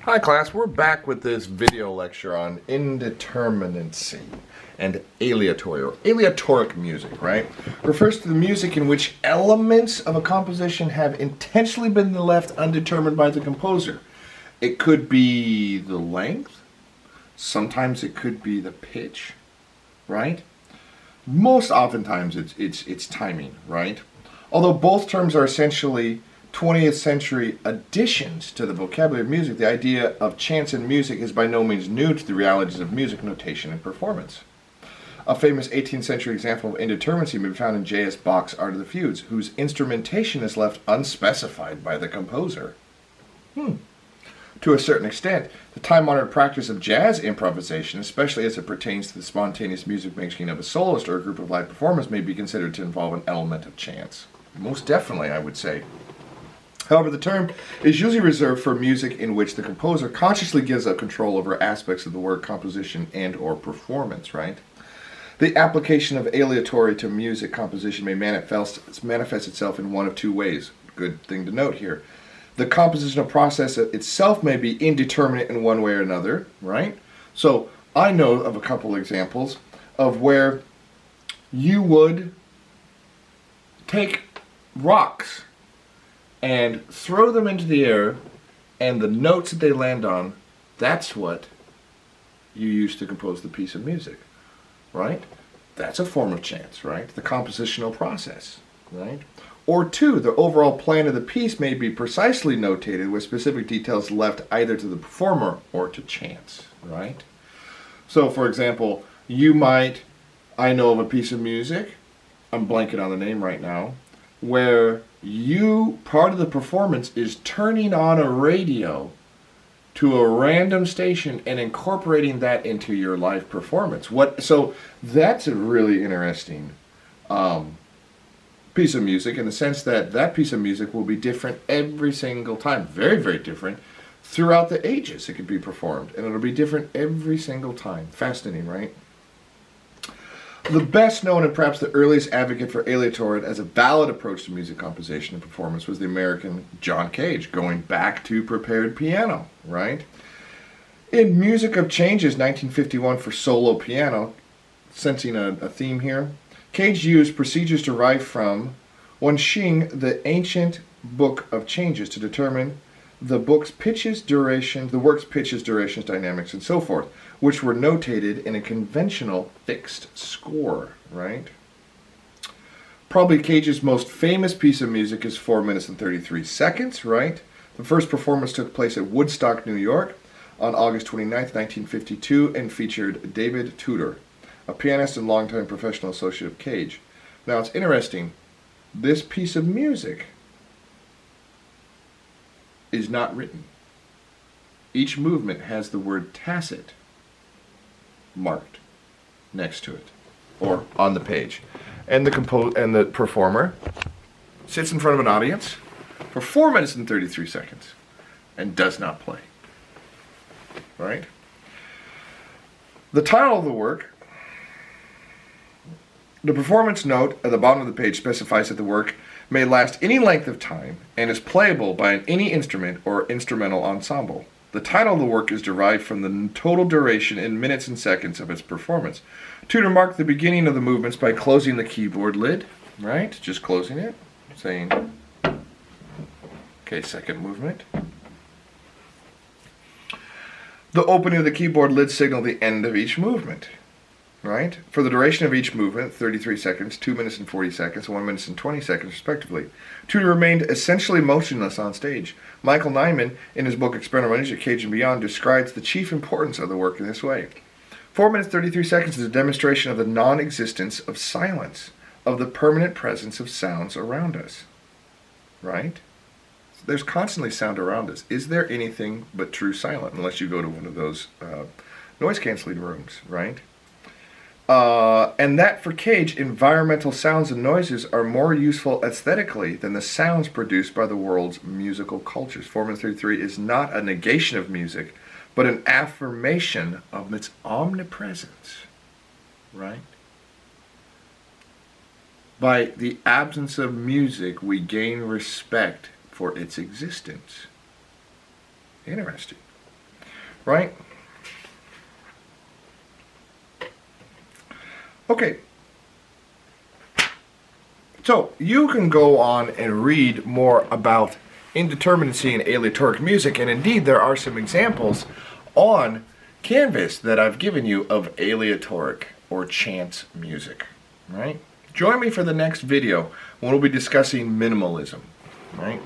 Hi class, we're back with this video lecture on indeterminacy and aleatory or aleatoric music, right? Refers to the music in which elements of a composition have intentionally been left undetermined by the composer. It could be the length, sometimes it could be the pitch, right? Most oftentimes it's timing, right? Although both terms are essentially 20th century additions to the vocabulary of music, the idea of chance in music is by no means new to the realities of music notation and performance. A famous 18th century example of indeterminacy may be found in J.S. Bach's Art of the Fugues, whose instrumentation is left unspecified by the composer. To a certain extent, the time-honored practice of jazz improvisation, especially as it pertains to the spontaneous music making of a soloist or a group of live performers, may be considered to involve an element of chance. Most definitely, I would say. However, the term is usually reserved for music in which the composer consciously gives up control over aspects of the work, composition, and or performance, right? The application of aleatory to music composition may manifest itself in one of two ways. Good thing to note here. The compositional process itself may be indeterminate in one way or another, right? So I know of a couple examples of where you would take rocks and throw them into the air, and the notes that they land on, that's what you use to compose the piece of music, right? That's a form of chance, right? The compositional process, right? Or two, the overall plan of the piece may be precisely notated with specific details left either to the performer or to chance, right? So, for example, I know of a piece of music, I'm blanking on the name right now, where part of the performance is turning on a radio to a random station and incorporating that into your live performance. So that's a really interesting piece of music, in the sense that that piece of music will be different every single time. Very, very different throughout the ages it could be performed, and it'll be different every single time. Fascinating, right? The best known and perhaps the earliest advocate for aleatory as a valid approach to music composition and performance was the American John Cage, going back to prepared piano, right? In Music of Changes, 1951, for solo piano, sensing a theme here, Cage used procedures derived from Wenxing, the ancient book of changes, to determine the work's pitches, durations, dynamics, and so forth, which were notated in a conventional fixed score, right? Probably Cage's most famous piece of music is 4 minutes and 33 seconds, right? The first performance took place at Woodstock, New York on August 29th, 1952, and featured David Tudor, a pianist and longtime professional associate of Cage. Now, it's interesting, this piece of music is not written. Each movement has the word tacit marked next to it, or on the page. And the performer sits in front of an audience for 4 minutes and 33 seconds and does not play. Right? The title of the work, the performance note at the bottom of the page specifies that the work may last any length of time and is playable by any instrument or instrumental ensemble. The title of the work is derived from the total duration in minutes and seconds of its performance. Tudor marked the beginning of the movements by closing the keyboard lid, right? Just closing it, saying, okay, second movement. The opening of the keyboard lid signaled the end of each movement, right? For the duration of each movement, 33 seconds, 2 minutes and 40 seconds, 1 minute and 20 seconds, respectively, Tudor remained essentially motionless on stage. Michael Nyman, in his book Experimental Music, Cage and Beyond, describes the chief importance of the work in this way. 4 minutes 33 seconds is a demonstration of the non-existence of silence, of the permanent presence of sounds around us, right? There's constantly sound around us. Is there anything but true silence, unless you go to one of those noise-canceling rooms, right? And that, for Cage, environmental sounds and noises are more useful aesthetically than the sounds produced by the world's musical cultures. 4 minutes 33 is not a negation of music, but an affirmation of its omnipresence, right? By the absence of music, we gain respect for its existence. Interesting. right? Okay. So you can go on and read more about indeterminacy in aleatoric music, and indeed there are some examples on Canvas that I've given you of aleatoric or chance music, right? Join me for the next video when we'll be discussing minimalism, right?